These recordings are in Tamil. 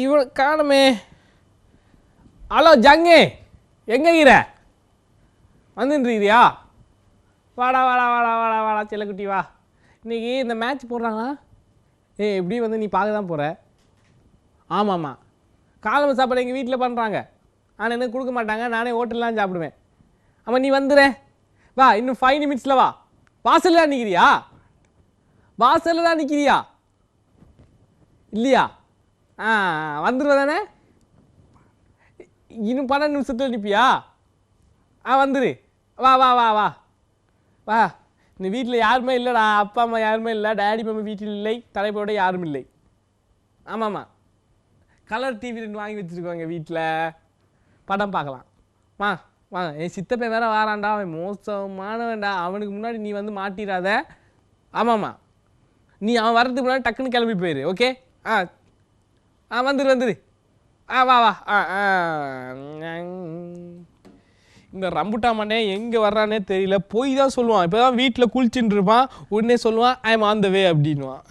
இவ காணுமே. ஹலோ ஜங்கு, எங்கே இருக்கிற? வந்துட்டுருக்கிறியா? வாடா வாடா வாடா வாடா வாடா செல்லக்குட்டி வா. இன்றைக்கி இந்த மேட்ச் போடுறாங்களா? எப்படியும் வந்து நீ பார்க்க தான் போகிற. ஆமாம்மா, காலம்பு சாப்பாடு எங்கள் வீட்டில் பண்ணுறாங்க. ஆனால் எனக்கு கொடுக்க மாட்டாங்க, நானே ஹோட்டல்லாம் சாப்பிடுவேன். ஆமாம், நீ வந்துடுற வா, இன்னும் 5 நிமிட்ஸில் வா. வாசலில் தான் நிற்கிறியா? வாசலில் தான் நிற்கிறியா இல்லையா? வந்துடுவ தானே? இன்னும் 12 நிமிஷத்தில் நிற்பியா? வந்துடு. வா வா வா வா வா. இந்த வீட்டில் யாருமே இல்லைடா, அப்பா அம்மா யாருமே இல்லை, டேடி மம்மி வீட்டில் இல்லை, தலைப்போட யாரும் இல்லை. ஆமாம்மா, கலர் டிவி 2 வாங்கி வச்சுருக்கோங்க வீட்டில், படம் பார்க்கலாம். வா வா. என் சித்தப்பன் வேற வாரான்டா, அவன் மோசமானவன்டா, அவனுக்கு முன்னாடி நீ வந்து மாட்டிடாத. ஆமாம்மா, நீ அவன் வர்றதுக்கு முன்னாடி டக்குன்னு கிளம்பி போயிரு. ஓகே? வந்துரு. வா வா. இந்த ரம்புட்டா மண்ணே எங்கே வர்றானே தெரியல, போய் தான் சொல்லுவான். இப்போ தான் வீட்டில் குளிச்சுட்டு இருப்பான், உடனே சொல்லுவான் ஐ எம் ஆன் த வே அப்படின்வான்.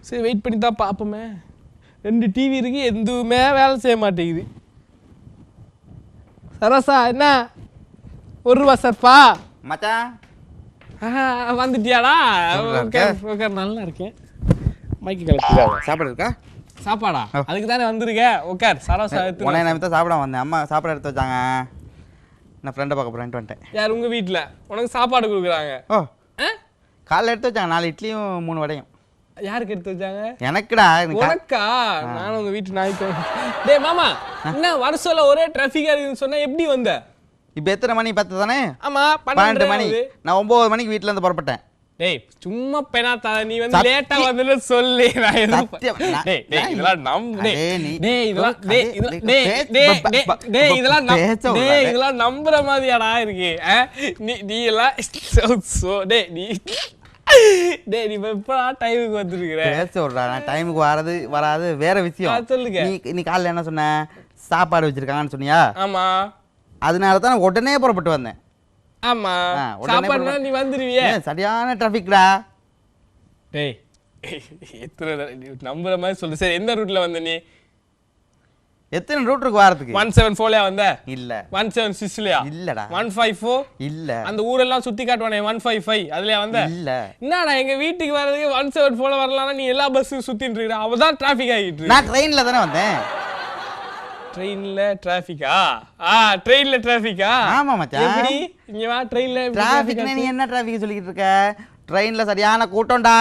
சரி, வெயிட் பண்ணி தான் பார்ப்போமே. 2 டிவி இருக்குது, எதுவுமே வேலை செய்ய மாட்டேங்குது. சரசா என்ன 1 ரூபா சர்ப்பா மச்சான்? வந்துட்டியாடா? நல்லா இருக்கேன். மைக்கு கலெக்ட் சாப்பாடு இருக்கா? சாப்பாடா? அதுக்கு தானே வந்திருக்க. உட்கார். சரசா உடனே நான் தான் சாப்பிட வந்தேன். அம்மா சாப்பாடு எடுத்து வச்சாங்க, நான் ஃப்ரெண்டை பார்க்க போகிறேன்ட்டு வந்துட்டேன். யார் உங்கள் வீட்டில் உனக்கு சாப்பாடு கொடுக்குறாங்க? காலைல எடுத்து வச்சாங்க 4 இட்லியும் 3 வடையும். யாருக்கு எடுத்து வச்சாங்க? எனக்குடா. உனக்கா? நானும் உங்கள் வீட்டு நாய்க்கு. டேய் மாமா, என்ன வருஷம்ல ஒரே டிராஃபிக்காக இருக்குன்னு சொன்னால் எப்படி வந்த? இப்போ எத்தனை மணி? 10 தானே? ஆமாம், 12 மணி. நான் 9 மணிக்கு வீட்டிலேருந்து புறப்பட்டேன். டேய் சும்மா பெனாத்தா, நீ வந்து லேட்டா வந்து சொல்லி நான் இதெல்லாம் நம்புற மாதிரியாடா இருக்கு. நீ எல்லாம் நீ எப்படா டைமுக்கு வந்துருக்கிற? பேச விட்றா. நான் டைமுக்கு வராது வேற விஷயம். சொல்லுங்க. நீ காலைல என்ன சொன்ன? சாப்பாடு வச்சிருக்காங்கன்னு சொன்னியா? ஆமா, அதனால தான் நான் உடனே புறப்பட்டு வந்தேன். ஆமா, சாப்பாடுனா நீ வந்துருவியே. சரியான டிராஃபிக்டா. டேய் எத்தனை நம்புற மாதிரி சொல்லு. சரி, எந்த ரூட்ல வந்த நீ? எத்தனை ரூட் இருக்கு வாரத்துக்கு? 174 வந்த? இல்ல. 176 இல்லடா. 154 இல்ல. அந்த ஊரெல்லாம் சுத்தி காட்டுவானே 155 அதுலயா வந்த? இல்ல. என்னடா எங்க வீட்டுக்கு வர்றதுக்கு 174 வரலாம்னா நீ எல்லா பஸ்ஸும் சுத்திட்டு இருக்கற. அவதான் டிராஃபிக் ஆகிட்டு இருக்கு. நான் ட்ரெயின்ல தானே வந்தேன். ட்ரெயின்ல டிராஃபிக்கா? ட்ரெயின்ல டிராஃபிக்கா? ஆமா மச்சான். எப்படி இங்க வா. ட்ரெயின்ல டிராஃபிக்னா நீ என்ன டிராஃபிக் சொல்லிட்டு இருக்க? ட்ரெயின்ல சரியான கூட்டம்டா.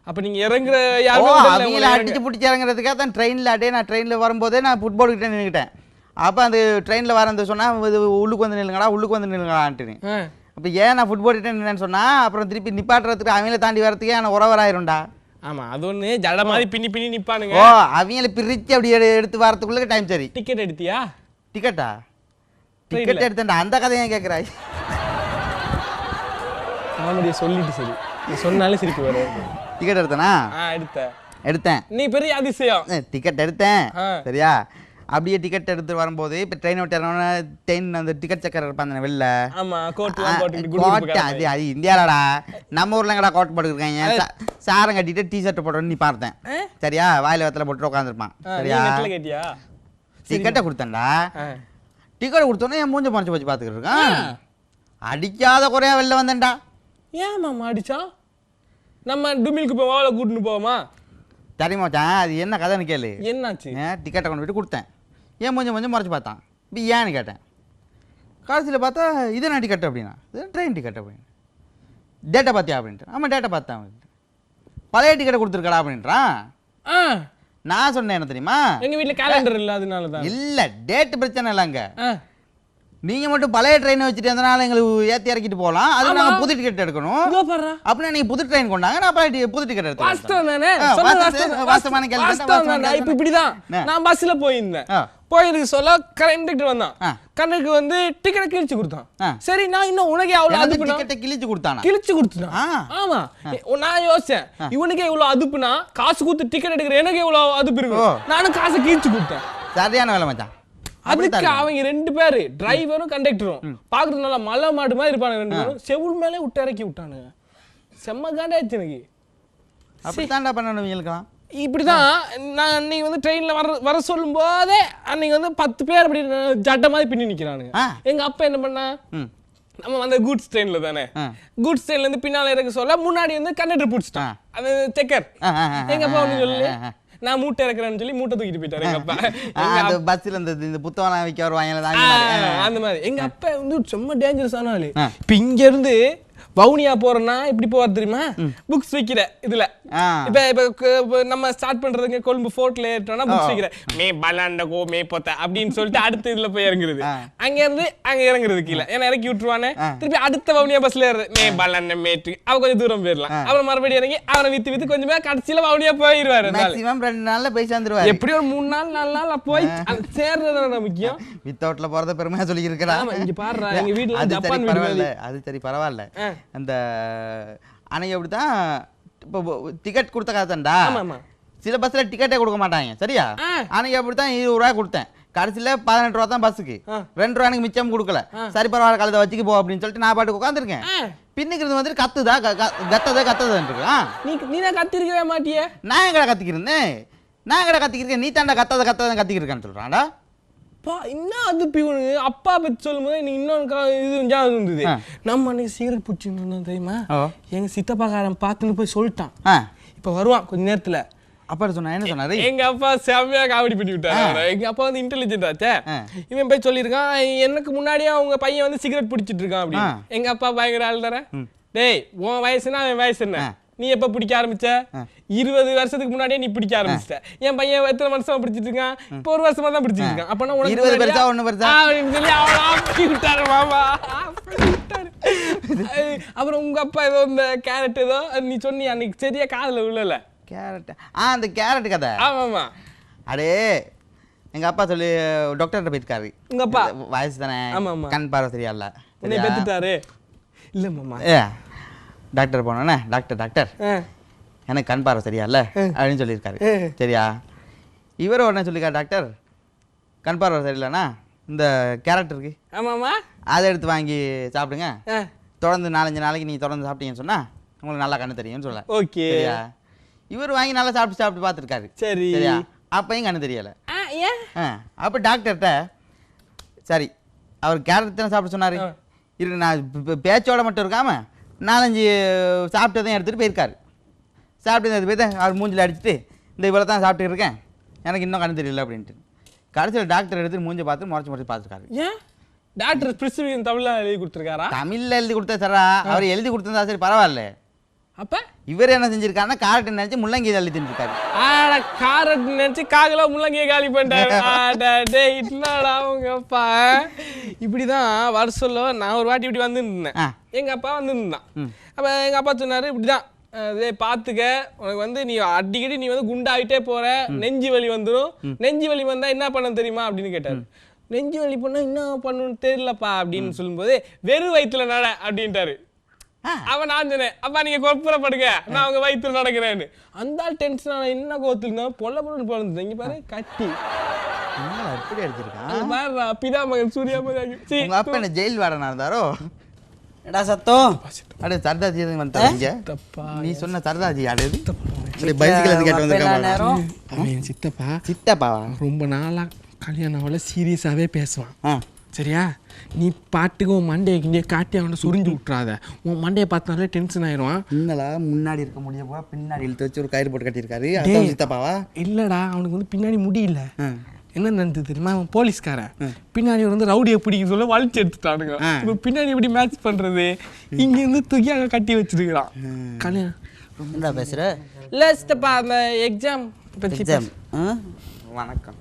அப்ப நீங்க இறங்குற யாரும் அவங்கள அடிச்சு பிடிச்சி இறங்குறதுக்காக தான் ட்ரெயின்ல நான் ட்ரெயின்ல வரும்போதே நான் ஃபுட்பால் கிட்ட நின்றுக்கிட்டேன். அப்போ அந்த ட்ரெயினில் வரந்து சொன்னால் உள்ளுக்கு வந்து நில்லுங்களான்ட்டு. அப்போ ஏன் நான் ஃபுட்பால் கிட்ட நின்னேன்னு சொன்னால் அப்புறம் திருப்பி நிப்பாட்டுறதுக்கு அவங்கள தாண்டி வரதுக்கே நான் உறவராயிரும்டா. ஆமா, அது ஒன்று ஜட மாதிரி பின்னி நிப்பானுங்க. அவங்கள பிரிச்சு அப்படி எடுத்து வரதுக்குள்ள டைம். சரி, டிக்கெட் எடுத்தியா? டிக்கெட்டா? டிக்கெட் எடுத்தேன்டா. அந்த கதையை கேட்குறாய்? காமெடியை சொல்லிட்டு சரி, நீ சொன்னாலே சிரிப்பு வரும். டிக்கெட் எடுத்தேனா? எடுத்தேன். நீ பெரிய அதிசயம். டிக்கெட் எடுத்தேன். சரியா? அப்படியே டிக்கெட் எடுத்து வரும்போது இப்போ ட்ரெயின் விட்டு ட்ரெயின் அந்த டிக்கெட் செக்கர் இருப்பாங்க வெளில. கோட் அது இந்தியாவிலடா. நம்ம ஊர்ல எங்கடா கோட் போட்டுருக்காங்க. சாரம் கட்டிட்டு டிஷர்ட் போட்டு நீ பார்த்தேன். சரியா? வாயில வத்தல போட்டு உட்காந்துருப்பான். சரியா? டிக்கெட்டை கொடுத்தேன்டா. டிக்கெட் கொடுத்தோன்னே என் மூஞ்ச மறைச்சு வச்சு பார்த்துக்கிட்டு இருக்கான். அடிக்காத குறையா வெளில வந்தேன்டா. ஏன் மாமா அடிச்சா? நம்ம டுமில்க்கு போய் வாழை கூட்டின்னு போவோமா? தெரியுமா மச்சான், அது என்ன கதைன்னு கேளு. என்னாச்சு? டிக்கெட்டை கொண்டு போய்ட்டு கொடுத்தேன். ஏன் கொஞ்சம் மறைச்சு பார்த்தான். இப்போ ஏன்னு கேட்டேன். கடைசியில் பார்த்தா இது என்ன டிக்கெட் அப்படின்னா, இது ட்ரெயின் டிக்கெட் அப்படின்னு. டேட்டா பார்த்தியா அப்படின்ட்டு. ஆமாம் டேட்டா பார்த்தேன் அப்படின்ட்டு. பழைய டிக்கெட்டை கொடுத்துருக்கடா அப்படின்றான். நான் சொன்னேன் என்ன தெரியுமா, எங்கள் வீட்டில் கேலண்டர் இல்லை அதனால தான். இல்லை டேட்டு பிரச்சனை இல்லைங்க. நீங்கள் மட்டும் பழைய ட்ரெயினை வச்சுட்டு இருந்தனால எங்களுக்கு ஏற்றி இறக்கிட்டு போகலாம். அது நாங்கள் புது டிக்கெட் எடுக்கணும் அப்படின்னா நீங்கள் புது ட்ரெயின் கொண்டாங்க, நான் புது டிக்கெட் எடுத்தேன். வாஸ்தவமான கேள்வி. இப்போ இப்படிதான் நான் பஸ்ஸில் போயிருந்தேன். போயிருக்கு சொல்ல கண்டக்டர் வந்தான். கண்டக்டர் வந்து டிக்கெட்டை கிழிச்சு கொடுத்தான். சரி, நான் இன்னும் உனக்கே அவ்வளோ அதுப்புனா கிழிச்சு கொடுத்தான். கிழிச்சு கொடுத்துட்டான். ஆமா, நான் யோசிச்சேன் இவனுக்கே இவ்வளோ அதுப்புனா காசு கொடுத்து டிக்கெட் எடுக்கிற எனக்கு எவ்வளோ அதுப்பு இருக்கும். நானும் காசை கிழிச்சு கொடுத்தேன். சரியான வேலை மச்சான். அதுக்கு அவங்க 2 பேரு டிரைவரும் கண்டக்டரும் பாக்குறது நல்லா மலை மாடு மாதிரி இருப்பாங்க. 2 பேரும் செவுள் மேலே விட்டு இறக்கி விட்டானுங்க. செம்ம காண்டாச்சு எனக்கு. அப்படி தாண்டா பண்ணணும். இப்படிதான் நான் அன்னைக்கு வந்து ட்ரெயின்ல வர சொல்லும் போதே அன்னைக்கு வந்து 10 பேர் அப்படி ஜட்ட மாதிரி பின்னி நிக்கிறானுங்க. எங்க அப்பா என்ன பண்ணா, நம்ம வந்து கூட்ஸ் ட்ரெயின்ல தானே, கூட்ஸ் ட்ரெயின்ல இருந்து பின்னால இறக்க சொல்ல முன்னாடி வந்து கண்டக்டர் பிடிச்சிட்டான், அது செக்கர். எங்க அப்பா ஒண்ணு சொல்லு, நான் மூட்டை இறக்குறேன்னு சொல்லி மூட்டை தூக்கிட்டு போயிட்டாரு எங்க அப்பா. பஸ்ல இந்த புத்தகம் வைக்க வருவாங்க அந்த மாதிரி. எங்க அப்பா வந்து ரொம்ப டேஞ்சரஸான ஆளு. இப்ப இங்க இருந்து வவுனியா போறேன்னா இப்படி போவார் தெரியுமா, புக்ஸ் வைக்கிற இதுல. இப்ப நம்ம ஸ்டார்ட் பண்றதுங்க கொழும்பு ஃபோர்ட்ல ஏறிட்டோம்னா புக்ஸ் வைக்கிற மே பலாண்டகோ மே போத்த அப்படின்னு சொல்லிட்டு அடுத்த இதுல போய் இறங்குறது. அங்க இருந்து அங்க இறங்குறது கீழே, ஏன்னா இறக்கி விட்டுருவானே. திருப்பி அடுத்த வவுனியா பஸ்ல ஏறுறது மே பலாண்ட மேட்டு, அவ கொஞ்சம் தூரம் போயிடலாம். அப்புறம் மறுபடியும் இறங்கி அவனை வித்து கொஞ்சமே கடைசியில வவுனியா போயிருவாரு. மேக்ஸிமம் 2 நாள்ல போய் சேர்ந்துருவாரு. எப்படி ஒரு 3 நாள் 4 நாள் போய் சேர்றது முக்கியம். வித்தவுட்ல போறத பெருமையா சொல்லி இருக்கா. இங்க பாருடா, எங்க வீட்டுல ஜப்பான் வீடு. அது சரி பரவாயில்ல. அந்த அன்னைக்கு அப்படித்தான் இப்போ டிக்கெட் கொடுத்த காத்தாண்டா, சில பஸ்ல டிக்கெட்டே கொடுக்க மாட்டாங்க சரியா. அன்னைக்கு அப்படித்தான் 20 ரூபாய் கொடுத்தேன், கடைசியில 18 ரூபா தான் பஸ்ஸுக்கு, 2 ரூபா எனக்கு மிச்சம் கொடுக்கல. சரி பரவாயில்ல கழுத வச்சுக்கு போ அப்படின்னு சொல்லிட்டு நான் பாட்டுக்கு உட்காந்துருக்கேன். பின்னுக்கு வந்து கத்துதா நீ தான் கத்திருக்கவே மாட்டியே. நான் எங்கடா கத்திக்கிருந்தேன், நீ தாண்டா கத்தாத கத்திக்கிருக்கான்னு சொல்றான்டா. இன்னும் அது பியூனு அப்பா பத்தி சொல்லும் போது எனக்கு இன்னொன்று இது ஞாபகம் இருந்தது. நம்ம அன்னைக்கு சிகரெட் பிடிச்சிட்டு இருந்தோம் தெரியுமா, எங்க சித்தப்பாக்காரன் பார்த்துன்னு போய் சொல்லிட்டான். இப்ப வருவான் கொஞ்ச நேரத்துல. அப்பா சொன்னா என்ன சொன்னாரு, எங்க அப்பா செம்மையா காமெடி பண்ணி விட்டாரு. எங்க அப்பா வந்து இன்டெலிஜென்ட் ஆச்சே, இவன் போய் சொல்லியிருக்கான் எனக்கு முன்னாடியே அவங்க பையன் வந்து சிகரெட் பிடிச்சிட்டு இருக்கான் அப்படின்னு. எங்க அப்பா பயங்கர ஆள் தானே, டேய் உன் வயசுனா அவன் வயசு என்ன, நீ எப்ப பிடிக்க ஆரம்பிச்ச, 20 வருஷத்துக்கு முன்னாடியே நீ பிடிக்க ஆரம்பிச்சிட்ட. என் பையன் எத்தனை வருஷமா பிடிச்சிட்டு இருக்கான், இப்போ 1 வருஷமா தான் பிடிச்சிட்டு இருக்கான். அப்பனா உனக்கு 20 வருஷம் 1 வருஷம் அப்படின்னு சொல்லி அவளை ஆப்பி விட்டாரு மாமா. அப்புறம் உங்க அப்பா ஏதோ இந்த கேரட் ஏதோ நீ சொன்னி அன்னைக்கு சரியா காதுல விழல. கேரட் அந்த கேரட் கதை. ஆமாமா. அடே எங்க அப்பா சொல்லி டாக்டர்கிட்ட போயிருக்காரு. உங்க அப்பா வயசு தானே, கண் பார்வை சரியால உன்னை பெத்துட்டாரு. இல்ல மாமா, டாக்டர் போனோன்னே டாக்டர் எனக்கு கண் பார்வை சரியா இல்லை அப்படின்னு சொல்லியிருக்காரு சரியா. இவரும் உடனே சொல்லியிருக்காரு, டாக்டர் கண் பார்வை சரியில்லைண்ணா இந்த கேரட் இருக்கு, ஆமாம்மா அதை எடுத்து வாங்கி சாப்பிடுங்க, தொடர்ந்து 4-5 நாளைக்கு நீங்கள் தொடர்ந்து சாப்பிட்டீங்கன்னு சொன்னால் உங்களுக்கு நல்லா கண்ணு தெரியும்னு சொல்ல. ஓகே சரியா. இவர் வாங்கி நல்லா சாப்பிட்டு பார்த்துருக்காரு சரி சரியா. அப்பையும் கண்ணு தெரியலை. அப்போ டாக்டர்கிட்ட சரி அவர் கேரட் தானே சாப்பிட சொன்னார், இருக்கு நான் பேச்சோட மட்டும் இருக்காமல் 4-5 சாப்பிட்டதையும் எடுத்துகிட்டு போயிருக்காரு. சாப்பிட்டு போய் தான் அவர் மூஞ்சில் அடிச்சுட்டு இந்த இவ்வளோ தான் சாப்பிட்டு இருக்கேன் எனக்கு இன்னும் கண்ணு தெரியல அப்படின்ட்டு கடைசியில் டாக்டர் எடுத்து மூஞ்சி பார்த்து முறைச்சி பார்த்துருக்காரு. ஏன் டாக்டர் பிரிஸ்கிரிப்ஷன் தமிழில் எழுதி கொடுத்துருக்காரா? தமிழில் எழுதி கொடுத்தா சாரா, அவர் எழுதி கொடுத்தா சரி பரவாயில்ல. அப்போ இவர் என்ன செஞ்சிருக்காருன்னா காரட் நினச்சி முள்ளங்கி தள்ளி தின்னுருக்காரு. காரட் நினச்சி காக்கில் முள்ளங்கியை காலி பண்ணிட்டாரு. அவங்கப்பா இப்படிதான் வருஷம்ல நான் ஒரு வாட்டி இப்படி வந்துருந்தேன், எங்கள் அப்பா வந்துருந்தான். அப்போ எங்கள் அப்பா சொன்னார் இப்படிதான் அதே பார்த்துக்க, உனக்கு வந்து நீ அடிக்கடி நீ வந்து குண்டாகிட்டே போற, நெஞ்சு வலி வந்துடும், நெஞ்சு வலி வந்தா என்ன பண்ண தெரியுமா அப்படின்னு கேட்டாரு. நெஞ்சு வலி பண்ணா என்ன பண்ணணும்னு தெரியலப்பா அப்படின்னு சொல்லும்போது வெறும் வயிற்றுல நட அப்படின்ட்டாரு. அவன் நான் சொன்னேன் அப்பா நீங்க கொப்புறப்படுங்க நான் அவங்க வயிற்றுல நடக்கிறேன்னு. அந்த டென்ஷன் என்ன கோத்துல இருந்தா பொல்ல பொண்ணு பிறந்தது. இங்க பாரு கட்டி எப்படி அடிச்சிருக்கான் பாரு, அப்பிதான் மகன் சூர்யா மாதிரி. அப்பா என்ன ஜெயில் வாடனா இருந்தாரோ எடா சத்தம். அடே சர்தாஜி வந்துட்டாங்க. நீ சொன்ன சர்தாஜி அடேது பைசிக்கல் கேட்டு வந்திருக்கான். சித்தப்பா சித்தப்பாவா ரொம்ப நாளா கல்யாணம் சீரியஸாவே பேசுவான் சரியா. நீ பாட்டுக்கு உன் மண்டையை கிண்டே காட்டி அவனை சுரிஞ்சு விட்டுறாத, உன் மண்டையை பார்த்தாலே டென்ஷன் ஆயிடுவான். இன்னலா முன்னாடி இருக்க முடிய போக பின்னாடி இழுத்து வச்சு ஒரு கயிறு போட்டு கட்டியிருக்காரு சித்தப்பாவா. இல்லடா அவனுக்கு வந்து பின்னாடி முடியல. என்ன நடந்தது தெரியுமா, அவன் போலீஸ்காரன் பின்னாடி வந்து ரவுடியை பிடிக்க சொல்ல வலிச்சு எடுத்துட்டானுங்க. இப்போ பின்னாடி எப்படி மேட்ச் பண்றது, இங்க இருந்து தூக்கி அங்க கட்டி வச்சிருக்கிறான். கல்யாணம் ரொம்ப பேசுற இல்ல சித்தப்பா அந்த எக்ஸாம் எக்ஸாம். வணக்கம்.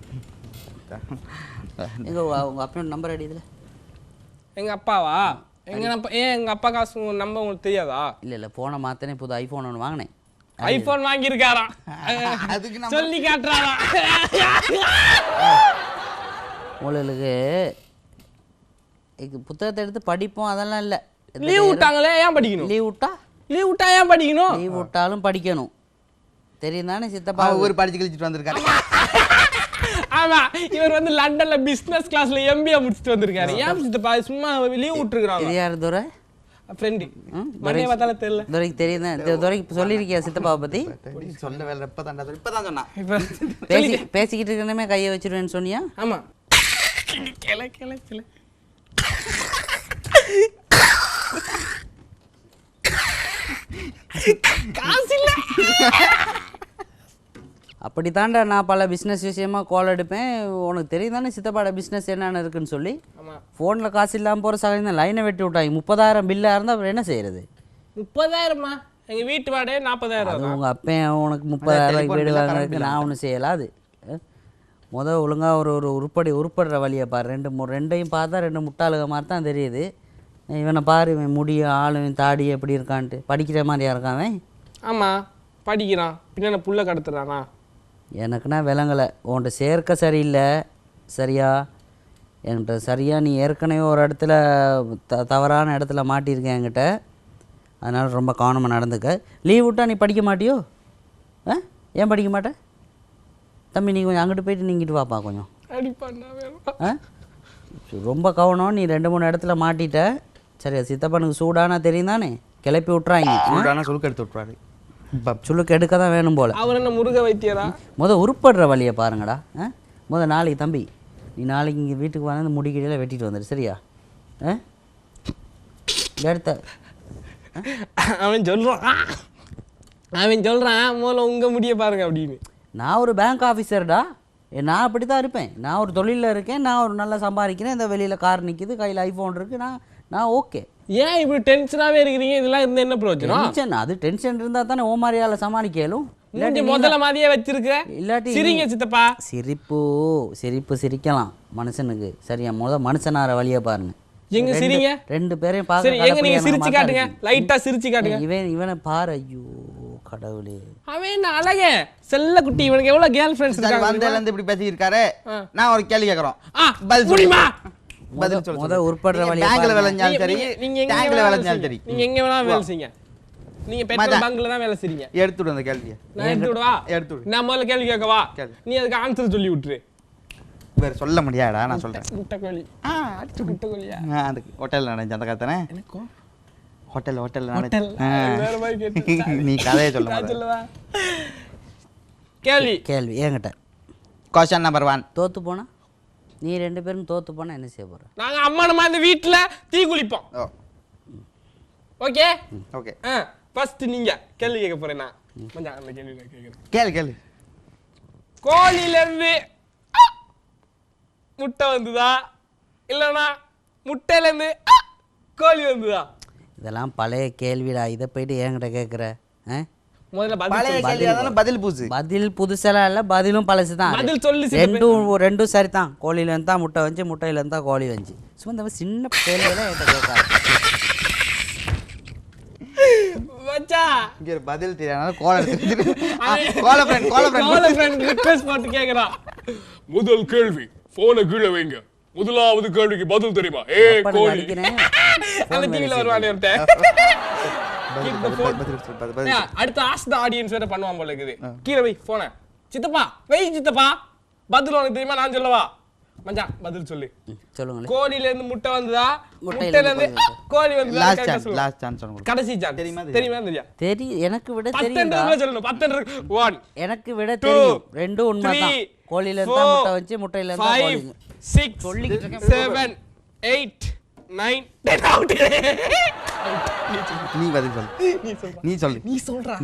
எங்க உங்க அப்பனோட நம்பர் அடி இதுல. எங்க அப்பாவா எங்க அப்பா காசு நம்பர் உங்களுக்கு தெரியாதா? இல்ல போனை மாத்தனே புது ஐபோன் ஒன்று வாங்கினேன். ஐபோன் வாங்கியிருக்காராம், சொல்லி காட்டுறாராம். உங்களுக்கு புத்தகத்தை எடுத்து படிப்போம் அதெல்லாம் இல்லை. லீவ் விட்டாங்களே ஏன் படிக்கணும்? லீவ் விட்டா ஏன் படிக்கணும்? லீவ் விட்டாலும் படிக்கணும் தெரியும் தானே சித்தப்பா. ஒரு படிச்சு கழிச்சிட்டு வந்திருக்காரு. ஆமா இவர் வந்து லண்டன்ல பிசினஸ் கிளாஸ்ல MBA முடிச்சுட்டு வந்திருக்காரு. ஏன் சித்தப்பா சும்மா லீவ் விட்டுருக்காங்க? இது யார் தூர ஃப்ரெண்டு மண்டைய பார்த்தாலும் தெரியல. துரைக்கு தெரியுது. துரைக்கு சொல்லியிருக்கியா சித்தப்பாவை பற்றி? சொல்ல வேலை இப்பதான் சொன்னான். பேசிக்கிட்டு இருக்கணுமே கையை வச்சிருவேன்னு சொன்னியா? ஆமாம். கிளை கிளை கிளை காசு இல்லை. அப்படி தாண்டா நான் பல பிஸ்னஸ் விஷயமா கால் எடுப்பேன். உனக்கு தெரியும் தானே சித்தப்பாட பிஸ்னஸ் என்னென்ன இருக்குன்னு சொல்லி. ஃபோனில் காசு இல்லாமல் போகிற சகஜம் லைனை வெட்டி விட்டாங்க. 30,000 பில்லாக இருந்தால் அப்புறம் என்ன செய்யறது? 30,000மா? எங்கள் வீட்டு வாடகை 40,000. அது உங்கள் அப்பன் உனக்கு 30,000 வீடு வாங்குறதுக்கு நான் ஒன்றும் செய்யலாது. ஒழுங்காக ஒரு உருப்படுற வழியை பாரு. ரெண்டையும் பார்த்தா 2 முட்டாளுக மாதிரி தான் தெரியுது. இவனை பாரு, இவன் முடியும் ஆளும் தாடி எப்படி இருக்கான்ட்டு. படிக்கிற மாதிரியா இருக்கான் அவன்? ஆமாம் படிக்கிறான். பின்ன புள்ள கடத்துறானா? எனக்குன்னா விலங்கலை. உன்கிட்ட சேர்க்க சரியில்லை சரியா? என்கிட்ட சரியா நீ ஏற்கனவே ஒரு இடத்துல தவறான இடத்துல மாட்டியிருக்கேன் என்கிட்ட. அதனால் ரொம்ப கவனமாக நடந்துக்க. லீவ் விட்டா நீ படிக்க மாட்டியோ? ஏன் படிக்க மாட்டேன் தம்பி? நீ கொஞ்சம் அங்கிட்டு போயிட்டு நீங்கிட்டு வாப்பா கொஞ்சம். ரொம்ப கவனம். நீ 2-3 இடத்துல மாட்டிட்ட சரியா? சித்தப்பனுக்கு சூடானா தெரியும் தானே, கிளப்பி விட்றாங்க. சுழுக்கு எடுத்து விட்றாரு. சுழுக்கு எடுக்க தான் வேணும் போல். அவர் என்ன முருக வைத்தியரா? உருப்படுற வழியை பாருங்கடா. நாளைக்கு தம்பி நீ நாளைக்கு இங்கே வீட்டுக்கு வந்து முடிக்கையில் வெட்டிட்டு வந்துடு சரியா? எடுத்த அவன் சொல்கிறான் முதல்ல உங்கள் முடிய பாருங்க அப்படின்னு. நான் ஒரு பேங்க் ஆஃபீஸர்டா. நான் அப்படி தான் இருப்பேன். நான் ஒரு தொழிலில் இருக்கேன். நான் ஒரு நல்லா சம்பாதிக்கிறேன். இந்த வெளியில் கார் நிற்கிது, கையில் ஐஃபோன் இருக்குது. நான் ஓகே. ஏன் இப்படி டென்ஷனாகவே இருக்கிறீங்க? இதெல்லாம் இருந்தால் என்ன பிரயோஜனம்? டென்ஷன் அது டென்ஷன் இருந்தால் தானே ஓமாரியால் சமாளிக்கலும். இல்லாட்டி முதல்ல மாதிரியே வச்சிருக்க. இல்லாட்டி சிரிங்க சித்தப்பா. சிரிப்பு சிரிக்கலாம் மனுஷனுக்கு சரியா? மனுஷனார வழியை பாருங்க. எங்க சிரிங்க 2 பேரையும் பார்க்க. நீங்க சிரிச்சு காட்டுங்க, லைட்டா சிரிச்சு காட்டுங்க. இவனை பாரு. ஐயோ கடவுளே, அவன் என்ன அழகே செல்ல குட்டி. இவனுக்கு எவ்வளவு கேர்ள் ஃப்ரெண்ட்ஸ் இருக்காங்க. வந்தல இருந்து இப்படி பேசி இருக்காரு. நான் ஒரு கேள்வி கேக்குறோம். பதில் சொல்லுமா? உருப்படுற வழியை பேங்க்ல வேலைஞ்சாலும் சரி, டேங்க்ல வேலைஞ்சாலும் சரி, நீங்க எங்க வேணா வேலை செய்யுங்க. நீங்க பெட்ரோல் பங்க்ல தான் வேலை செய்றீங்க. எடுத்து விடு அந்த கேள்வியை. நான் எடுத்து விடுவா? எடுத்து விடு. நான் முதல்ல கேள்வி கேட்கவா? நீ அதுக்கு ஆன்சர் சொல்லி விட்டுரு. வேற சொல்ல முடியாடா, நான் சொல்றேன். முட்டைக்கோழி. அடிச்சு முட்டைக்கோழியா? அதுக்கு ஹோட்டல்ல நடந்த அந்த கதைனே. எனக்கும் ஹோட்டல்ல நடந்த வேற மாதிரி கேட்டு நீ கதையை சொல்லவா? கேள்வி என்கிட்ட. Question number 1. தோத்து போனா நீ 2 பேரும் தோத்து போனா என்ன செய்ய போற? நாங்க அம்மா நம்ம இந்த வீட்ல தீ குளிப்போம். Okay okay. ஃபர்ஸ்ட் நீங்க கேள்வி கேட்க போறேனா? மச்சான் அந்த கேள்வி நான் கேக்குறேன். கேளு. கோழில இருந்து முட்டை வந்ததா இல்லனா முட்டையில இருந்து கோழி வந்ததா? இதெல்லாம் பழைய கேள்விடா. இதை போயிட்டு என்கிட்ட கேட்குற? முதல்ல பழைய கேள்வி அதனால பதில் புதுசெல்லாம் இல்லை, பதிலும் பழசு தான். பதில் சொல்லு. ரெண்டும் சரி தான். கோழியிலேருந்து தான் முட்டை வந்துச்சு, முட்டையிலேருந்து தான் கோழி வந்துச்சு. சும்மா இந்த சின்ன கேள்வியெல்லாம் என்கிட்ட கேட்காது. பதில் தெரியாத கோல ஃப்ரெண்ட் ரிக்வெஸ்ட் போட்டு கேக்குறா. முதல் கேள்வி போன கீழ வைங்க. முதலாவது கேள்விக்கு பதில் தெரியுமா? கோழி. அந்த டிவில வருவானே ஒருத்தன். அடுத்த ஆஸ்க் தி ஆடியன்ஸ் வேற பண்ணுவான் போல இருக்குது. கீழ வை போன. சித்தப்பா பதில் உனக்கு தெரியுமா? நான் சொல்லவா? மச்சான் பதில் சொல்லு. சொல்லுங்க. கோழில இருந்து முட்டை வந்ததா? முட்டையில இருந்து கோழி வந்ததா? லாஸ்ட் சான்ஸ் சொல்லுங்க. கடைசி சான்ஸ். தெரியுமா? தெரியும். எனக்கு விட தெரியும். 10 சொல்லணும். 10 1 எனக்கு விட தெரியும். ரெண்டும் உண்மைதான். கோழில இருந்து தான் முட்டை வந்துச்சு, முட்டையில இருந்து தான் கோழி. 6 7 8 9 10 அவுட். நீ பதில் சொல்லு.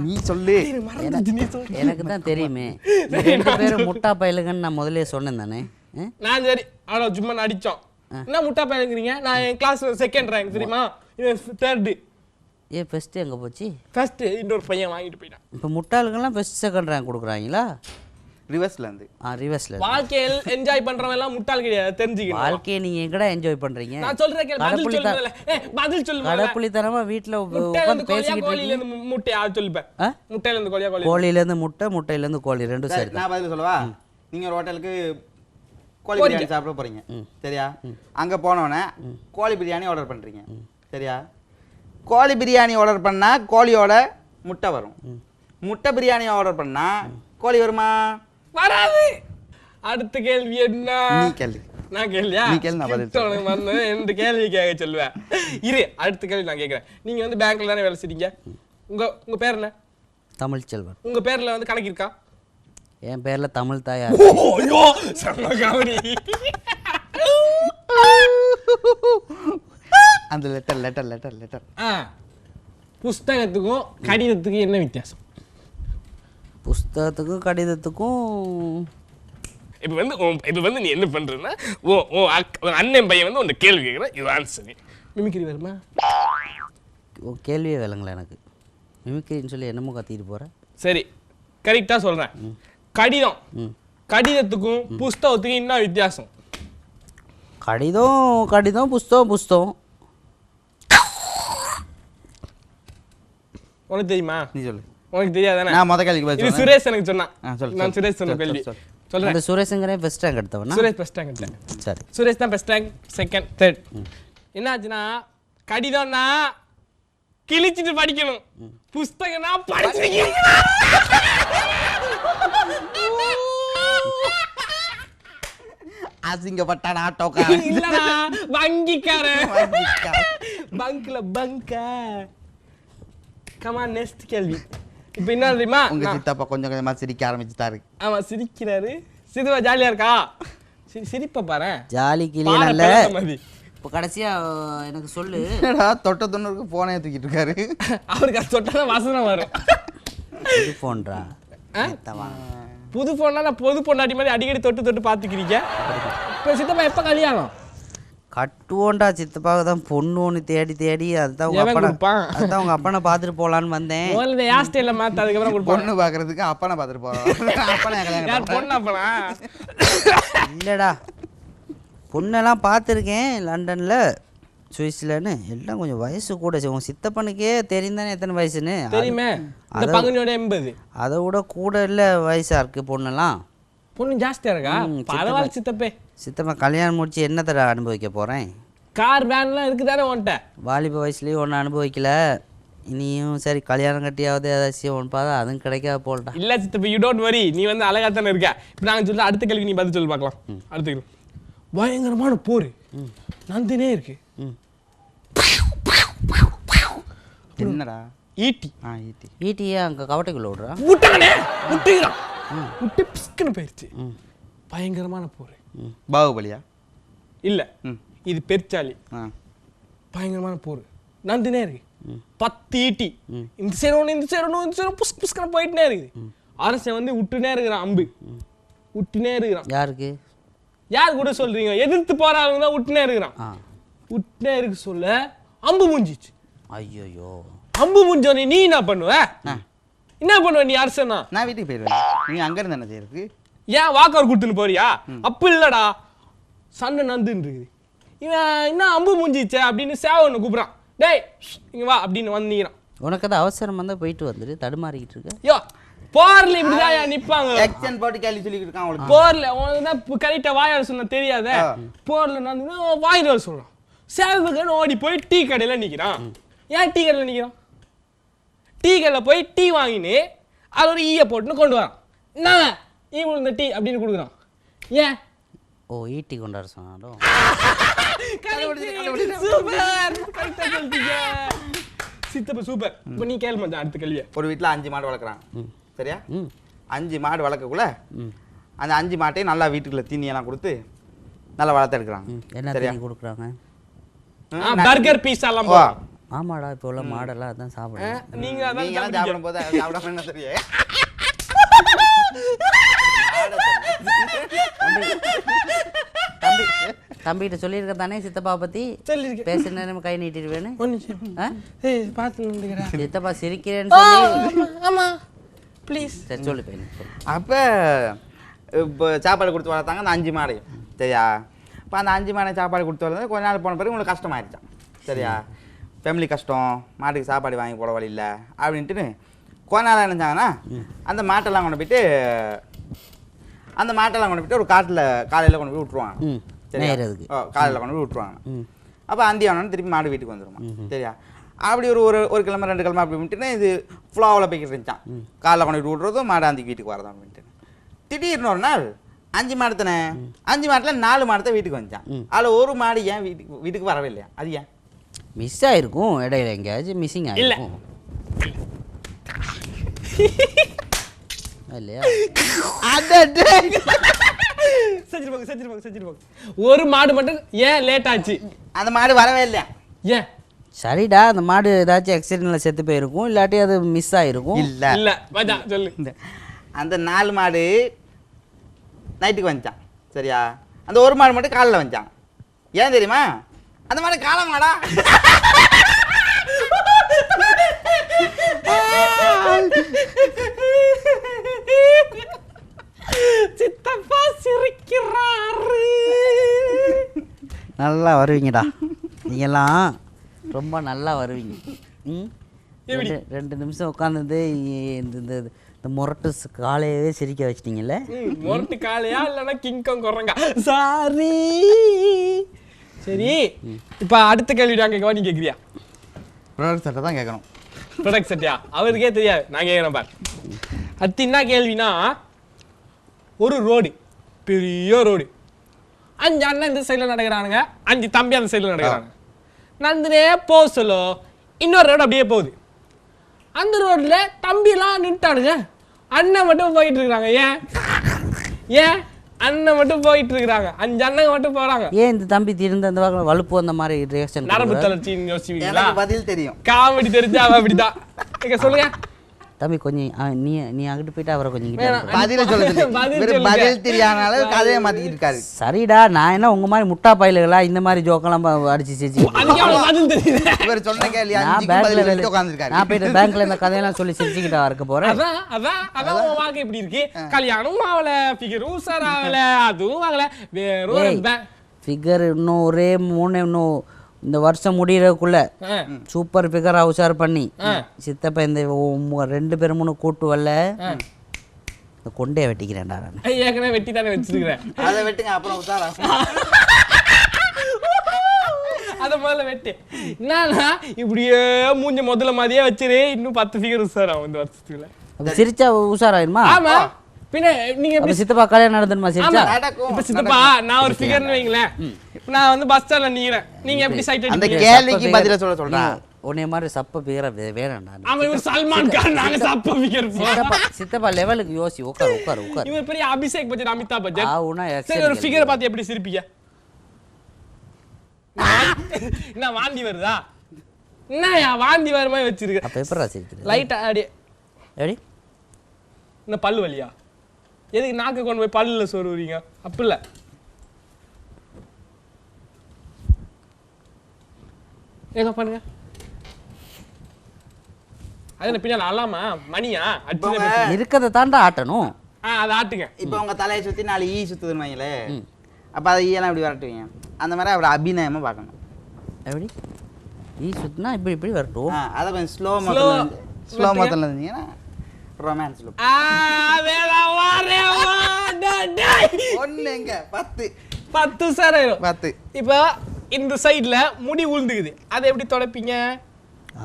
நீ சொல்லு. எனக்கு தான் தெரியுமே. 2 பேரும் முட்டா பயலுங்கன்னு நான் முதல்ல சொன்னேன் தானே. நான் சரி ஆனா சும்மா நடிச்சோம். என்ன முட்டா பயலுங்கறீங்க? நான் என் கிளாஸ்ல செகண்ட் ரேங்க் தெரியுமா? இவன் தேர்ட். ஃபர்ஸ்ட் எங்க போச்சு? ஃபர்ஸ்ட் இன்னொரு பையன் வாங்கிட்டு போயிட்டான். இப்போ முட்டாளுக்கெல்லாம் ஃபர்ஸ்ட் செகண்ட் ரேங்க் கொடுக்குறாங்களா? ரிவர்ஸ்ல இருந்து. ரிவர்ஸ்ல. வாழ்க்கையில் என்ஜாய் பண்றவங்க எல்லாம் முட்டாள் கிடையாது, தெரிஞ்சுக்கணும். வாழ்க்கையை நீங்க எங்கடா என்ஜாய் பண்றீங்க? நான் சொல்றேன் கேளு. பதில் சொல்லு. கடப்புளித்தனமா வீட்ல உட்கார்ந்து பேசிக்கிட்டு கோழில இருந்து முட்டை ஆ சொல்லுப்ப. முட்டையில இருந்து கோழியா? கோழில இருந்து முட்டை, முட்டையில இருந்து கோழி, ரெண்டும் சரி. நான் பதில் சொல்லவா? நீங்க ஒரு ஹோட்டலுக்கு கோழி பிரியாணி சாப்பிட போறீங்க சரியா? அங்க போனோனே கோழி பிரியாணி ஆர்டர் பண்றீங்க சரியா? கோழி பிரியாணி ஆர்டர் பண்ணா கோழியோட முட்டை வரும். முட்டை பிரியாணி ஆர்டர் பண்ணா கோழி வருமா? வராது. அடுத்த கேள்வி என்ன? நீ கேள்வி. நான் கேள்வியா நீ கேளு, நான் பதில் உனக்கு வந்து ரெண்டு கேள்வி கேட்க சொல்லுவேன். இரு, அடுத்த கேள்வி நான் கேட்குறேன். நீங்க வந்து பேங்க்ல தானே வேலை செய்றீங்க. உங்க பேர் என்ன? தமிழ்ச்செல்வன். உங்க பேர்ல வந்து கணக்கு இருக்கா? என் பேரில் தமிழ் தாயார். ஐயோ செம்ம காமெடி. அந்த லெட்டர் புஸ்தகத்துக்கும் கடிதத்துக்கும் என்ன வித்தியாசம்? புஸ்தகத்துக்கும் கடிதத்துக்கும் இப்போ வந்து நீ என்ன பண்றன்னா அண்ணன் பையன் வந்து உன்னை கேள்வி கேட்குறேன், இது ஆன்சர். மிமிக்ரி வருமா? கேள்வியே வேலைங்களா எனக்கு. மிமிக்ரின்னு சொல்லி என்னமோ கத்திட்டு போகிறேன். சரி, கரெக்டாக சொல்கிறேன். கடிதத்துக்கும் புஸ்தகத்துக்கும் என்ன வித்தியாசம்? கடிதம் புஸ்தகம். உனக்கு தெரியுமா? நீ சொல்லு. உனக்கு தெரியாதானே? நான் முத கேள்விக்கு பதில் இது சொல்றேன். சுரேஷ் எனக்கு சொன்னான். சொல்லு. நான் சுரேஷ் சொன்ன கேள்வி சொல்றேன். அந்த சுரேஷுங்கிற ஃபர்ஸ்ட் ரேங்க் எடுத்தவனா? சுரேஷ் ஃபர்ஸ்ட் ரேங்க் எடுத்தேன். சரி, சுரேஷ் தான் ஃபர்ஸ்ட் ரேங்க், செகண்ட், தேர்ட். என்னாச்சுன்னா கடிதம்னா கிழிச்சிட்டு படிக்கணும், புஸ்தகம்னா படிச்சிருக்கீங்க. அசிங்கப்பட்டான் ஆட்டோக்கா. இல்லடா வங்கிக்காரன். பங்க்ல பங்கா. கமான், நெக்ஸ்ட் கேள்வி. இப்போ என்ன தெரியுமா? உங்க சித்தப்பா கொஞ்சம் கொஞ்சமா சிரிக்க ஆரம்பிச்சுட்டாரு. ஆமா, சிரிக்கிறாரு. சிதுவா ஜாலியா இருக்கா? சிரிப்ப பாரு. ஜாலி கிளியல்ல. இப்போ கடைசியா எனக்கு சொல்லு. தொட்ட தொண்ணூறுக்கு போனே தூக்கிட்டு இருக்காரு. அவருக்கு அது தொட்டா வாசனை வரும். புது போன்றா புது போனா நான் பொது பொண்டாட்டி மாதிரி அடிக்கடி தொட்டு பார்த்துக்கிறீங்க. இப்போ சித்தப்பா எப்போ கல்யாணம்? கட்டுவோண்டா, சித்தப்பாவை தான் பொண்ணு ஒன்று தேடி அதுதான் உங்க அப்பனை பார்த்துட்டு போலான்னு வந்தேன். முதல்ல ஹேர் ஸ்டைல மாத்த, அதுக்கப்புறம் பொண்ணு பார்க்கறதுக்கு அப்பனை பார்த்துட்டு போறோம். பொண்ணு அப்பனா இல்லடா, பொண்ணெல்லாம் பார்த்துருக்கேன் லண்டன்ல, சுவிஸ்லன்னு. எல்லாம் கொஞ்சம் வயசு கூட. உன் சித்தப்பனுக்கே தெரிந்தானே எத்தனை வயசுன்னு. தெரியுமே, இந்த பங்குனியோட 80. அதை விட கூட இல்லை வயசா இருக்கு பொண்ணெல்லாம். பொண்ணு ஜாஸ்தியா இருக்கா? பரவாயில்ல சித்தப்பே. சித்தப்பா கல்யாணம் முடிச்சு என்ன தர அனுபவிக்க போகிறேன்? கார் வேன்லாம் இருக்குதானே உன்ட்ட? வாலிப வயசுலேயும் ஒன்று அனுபவிக்கல, இனியும் சரி கல்யாணம் கட்டியாவது ஏதாச்சும் ஒன்று பார்த்தா அதுவும் கிடைக்காது போல்டா. இல்லை சித்தப்பா, யூ டோன்ட் வரி, நீ வந்து அழகா தானே இருக்க. இப்போ நாங்கள் சொல்ல அடுத்த கேள்வி நீ பதில் சொல்லி பார்க்கலாம். அடுத்த கேள்வி. பயங்கரமான போர் நந்தினே இருக்கு. என்னடா? ஈட்டி. ஈட்டியே அங்கே கவட்டைக்குள்ள விடுறா. விட்டானே, விட்டுக்கிறான். விட்டு பிஸ்குன்னு போயிடுச்சு. பயங்கரமான போர். பாகுபலியா? இல்ல, இது பெருச்சாலி. பயங்கரமான போர். நந்தினே இருக்கு. 10 ஈட்டி. இந்த சேரணும் இந்த சேரணும் இந்த சேரணும் புஸ் புஸ்கன போயிட்டே இருக்குது. அரசன் வந்து விட்டுனே இருக்கிறான், அம்பு விட்டுனே இருக்கிறான். யாருக்கு? யார் கூட சொல்றீங்க? எதிர்த்து போறாங்க தான் விட்டுனே இருக்கிறான். விட்டுனே இருக்கு சொல்ல அம்பு மூஞ்சிச்சு. ஐயோ, அம்பு மூஞ்சோனே நீ என்ன பண்ணுவ? என்ன பண்ணுவ நீ அரசனா? நான் வீட்டுக்கு போயிடுவேன். நீ அங்க இருந்து என்ன செய்யறது? ஏன் வாக்கர் கொடுத்துன்னு போறியா? அப்ப இல்லடா, சண்டை நந்துன்னு இருக்குது. இவன் என்ன அம்பு மூஞ்சிச்சே அப்படின்னு சேவனை கூப்பிடுறான். டேய் இங்க வா அப்படின்னு வந்து நிக்கிறான். உனக்கு அது அவசரம் வந்தா போயிட்டு வந்துட்டு தடுமாறிக்கிட்டு இருக்க. யோ, போர்ல இப்படிதான் நிப்பாங்க. எக்ஸ்டென்ட் போட்டு கேள்வி சொல்லிட்டு இருக்கான் அவளுக்கு. போர்ல உனக்கு தான் கரெக்டா வாயாட சொன்ன தெரியாத. போர்ல நான் வாயில சொல்றான். சேவகன் ஓடி போய் டீ கடையில நிக்கிறான். ஏன் டீ கடையில நிக்கிறான்? டீ கடையில போய் டீ வாங்கினு அது ஒரு ஈய போட்டுன்னு கொண்டு வரான். என்ன ஈ விழுந்த டீ அப்படின்னு கொடுக்குறான். ஏன்? ஓ, ஈட்டி கொண்டாட சொன்னாலும். சூப்பர், கரெக்டா சொல்லிட்டீங்க சித்தப்பா, சூப்பர். இப்போ நீ கேள்வி மச்சான் அடுத்த கேள்வியை. ஒரு வீட்டில் 5 மாடு வளர்க்குறான், சரியா? 5 மாடு வளர்க்கக்குள்ள அந்த 5 மாட்டையும் நல்லா வீட்டுக்குள்ள தீனியெல்லாம் கொடுத்து நல்லா வளர்த்து எடுக்கிறாங்க. என்ன தீனி கொடுக்குறாங்க? பர்கர் பீஸா எல்லாம். ஆமாடா, இப்போ உள்ள மாடெல்லாம் அதான் சாப்பிடுறேன். நீங்க அதான் சாப்பிடும் போது சாப்பிடாம என்ன சரியே? தம்பிகிட்ட சொல்லியிருக்க தானே சித்தப்பா பத்தி? பேசுற நேரம் கை நீட்டிடுவேன்னு. சித்தப்பா சிரிக்கிறேன்னு சொல்லி. ஆமா ப்ளீஸ் சரி சொல்லு பையன். அப்போ இப்போ சாப்பாடு கொடுத்து வளர்த்தாங்க அந்த 5 மாடையும், சரியா? இப்போ அந்த 5 மாடை சாப்பாடு கொடுத்து வளர்ந்து கொஞ்ச நாள் போன பிறகு உங்களுக்கு கஷ்டமாயிருச்சான், சரியா? ஃபேமிலி கஷ்டம், மாட்டுக்கு சாப்பாடு வாங்கி போட வழி இல்லை அப்படின்ட்டு கொஞ்ச நாள் நினைச்சாங்கன்னா அந்த மாட்டெல்லாம் கொண்டு போயிட்டு ஒரு காட்டில் காலையில் கொண்டு போய் விட்டுருவாங்க, சரியா? காலையில் கொண்டு போய் விட்டுருவாங்க. அப்போ அந்தி ஆனாலும் திருப்பி மாடு வீட்டுக்கு வந்துருமா, சரியா? அப்படி ஒரு கிழமை 2 கிழமை அப்படி விட்டுன்னா இது ஃப்ளாவில் போய்கிட்டு இருந்துச்சான். காலையில் கொண்டு போய் விட்றதும் மாடு அந்திக்கு வீட்டுக்கு வரதான் அப்படின்ட்டு. திடீர்னு ஒரு நாள் 5 மாடு தானே 5 மாட்டில் 4 மாடு வீட்டுக்கு வந்துச்சான் அதில் ஒரு மாடு ஏன் வீட்டுக்கு வரவே இல்லையா அது ஏன் மிஸ் ஆகிருக்கும் இடையில எங்கேயாச்சும் மிஸ்ஸிங் ஆகிருக்கும் இல்லையா செஞ்சிருப்பாங்க ஒரு மாடு மட்டும் ஏன் லேட் ஆச்சு அந்த மாடு வரவே இல்லையா ஏன் சரிடா அந்த மாடு ஏதாச்சும் ஆக்சிடென்ட்ல செத்து போயிருக்கும் இல்லாட்டி அது மிஸ் ஆகிருக்கும் இல்லை மச்சான் சொல்லு அந்த 4 மாடு நைட்டுக்கு வந்துச்சான் சரியா அந்த ஒரு மாடு மட்டும் காலைல வந்துச்சான் ஏன் தெரியுமா அந்த மாடு காலை மாடா சித்தப்பா சிரிக்கிறாரு நல்லா வருவீங்கடா நீங்கெல்லாம் ரொம்ப நல்லா வருவீங்க ரெண்டு நிமிஷம் உட்காந்து இந்த முரட்டு காலையவே சிரிக்க வச்சிட்டீங்கல்ல முரட்டு காலையா இல்லைன்னா கிங்கம் குறங்க சாரி சரி இப்போ அடுத்த கேள்வி நான் கேட்கவா நீ கேட்குறியா ப்ராடக்ட் செட்டை தான் கேட்கணும் ப்ராடக்ட் செட்டியா அவருக்கே தெரியாது நான் கேட்குறேன் பார் அடுத்து என்ன கேள்வினா ஒரு ரோடு பெரிய ரோடு 5 அண்ணன் இந்த சைடில் நடக்கிறானுங்க 5 தம்பி அந்த சைடில் நடக்கிறாங்க நடந்துனே போக சொல்ல இன்னொரு ரோடு அப்படியே போகுது அந்த ரோட்டில் தம்பிலாம் நின்ட்டானுங்க அண்ணன் மட்டும் போயிட்டு இருக்கிறாங்க ஏன் அண்ணன் மட்டும் போயிட்டு இருக்கிறாங்க 5 அண்ணங்க மட்டும் போறாங்க ஏன் இந்த தம்பி திருந்த அந்த பக்கம் வலுப்பு அந்த மாதிரி ரியாக்ஷன் நரம்பு தளர்ச்சின்னு யோசிச்சுவீங்களா பதில் தெரியும் காமெடி தெரிஞ்சா அவ அப்படிதான் சொல்லுங்க தம்பி கொஞ்சம் நீ அங்கிட்டு போயிட்டு அவரை கொஞ்சம் பதில சொல்லுங்க பதில் தெரியாதனால கதையை மாத்திக்கிட்டு இருக்காரு சரிடா நான் என்ன உங்க மாதிரி முட்டா பயிலுகளா இந்த மாதிரி ஜோக்கெல்லாம் அடிச்சு சிரிச்சு இவர் சொன்ன கேள்வி நான் போயிட்டு பேங்க்ல இந்த கதையெல்லாம் சொல்லி சிரிச்சுக்கிட்டா இருக்க போறேன் அதான் உன் வாழ்க்கை இப்படி இருக்கு கல்யாணமும் ஆகல ஃபிகரும் சார் ஆகல அதுவும் ஆகல வேற ஃபிகர் இன்னும் ஒரே 3 இன்னும் இந்த வருஷம் முடியறதுக்குள்ள சூப்பர் ஃபிகரா உஷார் பண்ணி சித்தப்ப இந்த 2 பேரும் 3 கூட்டு வரல கொண்டே வெட்டிக்கிறேன்டா நான் ஏற்கனவே வெட்டி தானே வச்சிருக்கிறேன் அதை வெட்டுங்க அப்புறம் உஷாரா அத முதல்ல வெட்டு என்னன்னா இப்படியே மூஞ்ச முதல்ல மாதிரியே வச்சிரு இன்னும் 10 ஃபிகர் உஷார் ஆகும் இந்த வருஷத்துக்குள்ள சிரிச்சா உஷாராயிருமா ஆமா பின்ன நீங்க சித்தப்பா கல்யாணம் நடந்துமா சிரிச்சா இப்ப சித்தப்பா நான் ஒரு ஃபிகர்னு வைங்களேன் நான் வந்து பஸ் ஸ்டாண்ட்ல நிக்கிறேன் நீங்க எப்படி சைட் அந்த கேள்விக்கு பதில சொல்றேன் உன்னை மாதிரி சப்ப ஃபிகரா வேறடா ஆமா இவர் சல்மான் கான் நாங்க சப்ப ஃபிகர் சித்தப்பா லெவலுக்கு யோசி உட்கார் இவர் பெரிய அபிஷேக் பச்சன் அமிதாப் பச்சன் ஆவுனா சரி ஒரு ஃபிகரை பார்த்து எப்படி சிரிப்பீங்க என்ன வாந்தி வருதா என்னயா வாந்தி வர மாதிரி வச்சிருக்க அப்ப எப்பறா சிரிக்குது லைட்டா அடி எப்படி இந்த பல்லு வலியா எதுக்கு நாக்கு கொண்டு போய் பல்லுல சொருவீங்க அப்ப இல்ல ஏங்க பண்ணுங்க அது பின்னால அல்லாமா மணியா இருக்கத தாண்டா ஆட்டணும் அதை ஆட்டுங்க இப்போ உங்க தலையை சுத்தி 4 ஈ சுத்துதுன்னு வைங்களே அப்ப அதை ஈயெல்லாம் இப்படி வரட்டுவீங்க அந்த மாதிரி அவரை அபிநயமா பார்க்கணும் எப்படி ஈ சுத்தினா இப்படி வரட்டும் அதை கொஞ்சம் ஸ்லோ மோஷன்ல இருந்தீங்கன்னா ரொமான்ஸ் லுக் ஒண்ணுங்க 10 சார் 10 இப்போ இந்த சைடுல முடி உளுந்துக்குது அதை எப்படி தொடப்பீங்க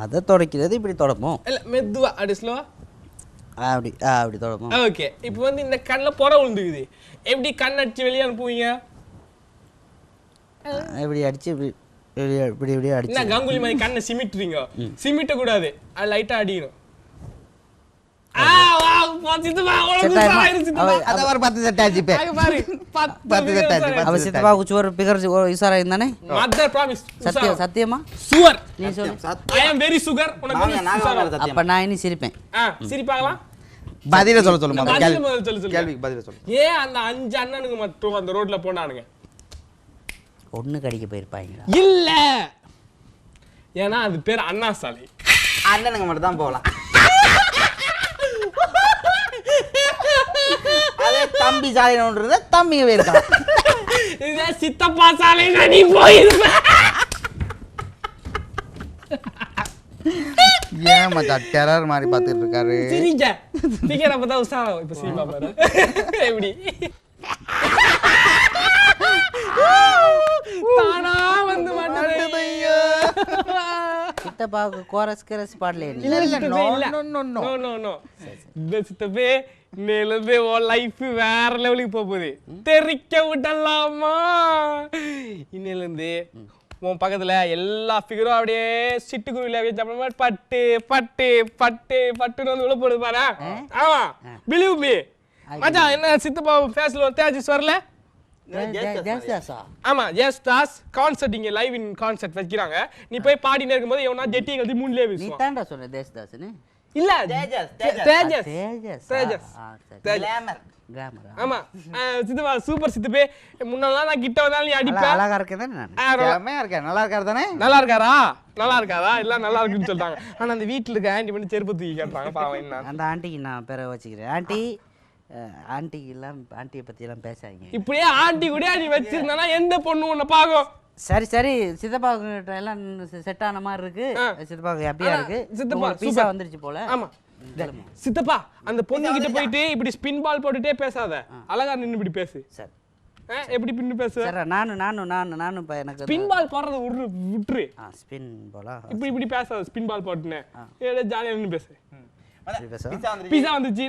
அதை தொடக்கிறது இப்படி தொடப்போம் இல்ல மெதுவா அப்படி ஸ்லோவா அப்படி தொடப்போம் ஓகே இப்போ வந்து இந்த கண்ணுல புற உளுந்துக்குது எப்படி கண் அடிச்சு வெளியே அனுப்புவீங்க இப்படி அடிச்சு இப்படி அடிச்சு என்ன கங்குலி மாதிரி கண்ணை சிமிட்டுறீங்க சிமிட்ட கூடாது அது லைட்டா அடிக்கணும் சத்தியமா நீ சொல்லு அப்ப நான் இனி சிரிப்பேன் சிரிப்பாங்களா பதில சொல்லு கேள்விக்கு பதில சொல்லு ஏன் அந்த 5 அண்ணனுக்கு மட்டும் அந்த ரோட்ல போனானுங்க ஒண்ணு கடிக்க போயிருப்பாங்க இல்ல ஏன்னா அது பேர் அண்ணா சாலை அண்ணனுங்க மட்டும் தான் போகலாம் அதே தம்பி சாலை ஒன்று தம்பிங்க போயிருக்கான் இதே சித்தப்பா சாலை நீ போயிருப்ப ஏன் மச்சான் டெரர் மாதிரி பார்த்துட்டு இருக்காரு சிரிச்ச டிக்கெட் அப்பதான் உசாரா இப்ப சிரிப்பா பாரு எப்படி தானா வந்து மாட்டேதையா சித்தப்பாவுக்கு கோரஸ் பாடலையே இல்ல நோ சித்தப்பே இன்னையிலேருந்து உன் லைஃப் வேற லெவலுக்கு போகுது. தெரிக்க விடலாமா? இன்னையிலேருந்து உன் பக்கத்துல எல்லா ஃபிகரும் அப்படியே சிட்டுக்குருவில அப்படியே பட்டு பட்டு பட்டு பட்டுன்னு வந்து உள்ள போடுது பாரு. ஆமா, பிலீவ் மீ மச்சான். என்ன சித்தப்பா ஃபேஸ்ல ஒரு தேஜஸ் வரல? ஆமா, ஜெஸ்டாஸ் கான்சர்ட் இங்க லைவ் இன் கான்சர்ட் வைக்கிறாங்க. நீ போய் பாடினே இருக்கும்போது எவனா ஜெட்டி கட்டி மூணுலயே வீசுவான். நீ தான்டா சொன்ன தேஜஸ்தாஸ்னு? இல்ல, தேஜஸ் தேஜஸ் தேஜஸ் கிளாமர். கிளாமர். ஆமா சித்தப்பா சூப்பர் சித்தப்பே. முன்னெல்லாம் நான் கிட்ட வந்தாலும் நீ அடிப்ப. அழகா இருக்கேன் நான். செமையா இருக்கேன். நல்லா இருக்காரு தானே? நல்லா இருக்காரா? நல்லா இருக்காரா? எல்லாம் நல்லா இருக்குன்னு சொல்லிட்டாங்க. ஆனா அந்த வீட்டுல இருக்க ஆண்டி பண்ணி செருப்பு தூக்கி கேட்டாங்க. பாவம். என்ன அந்த ஆண்டிக்கு நான் பேரை வச்சுக்கிறேன். ஆண்டியை பற்றியெல்லாம் பேசாதீங்க. இப்படியே ஆண்டி கூட நீ வச்சிருந்தானா எந்த பொண்ணு உன்னை பாக்கும்? சரி சரி, சித்தப்பாக்கிட்ட எல்லாம் செட் ஆன மாதிரி இருக்கு. சித்தப்பாக்கு ஹாப்பியா இருக்கு. சித்தப்பா பீஸா வந்துருச்சு போல. ஆமா சித்தப்பா, அந்த பொண்ணு கிட்ட போயிட்டு இப்படி ஸ்பின் பால் போட்டுட்டே பேசாத, அழகா நின்னு இப்படி பேசு. சரி, எப்படி பின்னு பேசு? சரி, நானும் இப்போ எனக்கு ஸ்பின் பால் போடுறத விட்டுரு. ஸ்பின் பாலா? இப்படி இப்படி பேசாத, ஸ்பின் பால் போட்டுனே ஜாலியா நின்னு பேசு. பீஸா வந்துச்சு.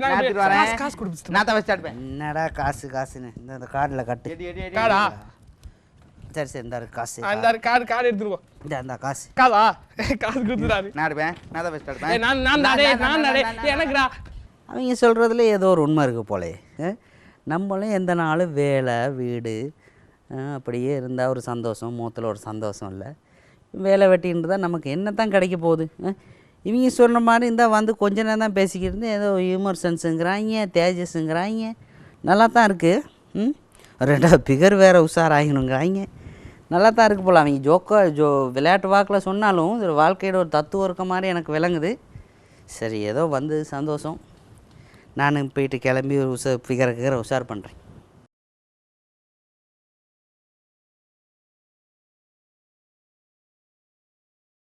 காசு கொடுத்து நான் தான் ஸ்டார்ட் பண்ணேன். என்னடா காசுன்னு இந்த கார்டில் கட்டு. காடா? சரி சரி, இந்த காசு. அந்த கார்டு எடுத்துருவோம். இந்த காசு. காதா? காசு கொடுத்துறாரு. நான் எடுப்பேன். நான் தான் ஸ்டார்ட் பண்ணேன். நான் எனக்குடா. அவங்க சொல்கிறதுல ஏதோ ஒரு உண்மை இருக்குது போலே. நம்மளும் எந்த நாளும் வேலை வீடு அப்படியே இருந்தால் ஒரு சந்தோஷம், முகத்தில் ஒரு சந்தோஷம் இல்லை. வேலை வெட்டின்னு தான் நமக்கு என்ன தான் கிடைக்க போகுது? இவங்க சொன்ன மாதிரி இருந்தால் வந்து கொஞ்ச நேரம் தான் பேசிக்கிட்டு இருந்து ஏதோ விமர்சன்ஸுங்கிறாங்க, தேஜஸுங்கிறாங்க. நல்லா தான் இருக்குது. ரெண்டாவது பிகர் வேறு உஷாராகணுங்கிறாங்க. நல்லா தான் இருக்குது போல். அவங்க விளையாட்டு வாக்கில் சொன்னாலும் இது வாழ்க்கையோட ஒரு தத்துவம் இருக்க மாதிரி எனக்கு விளங்குது. சரி, ஏதோ வந்து சந்தோஷம். நான் போயிட்டு கிளம்பி ஒரு ஃபிகரை உஷார் பண்ணுறேன்.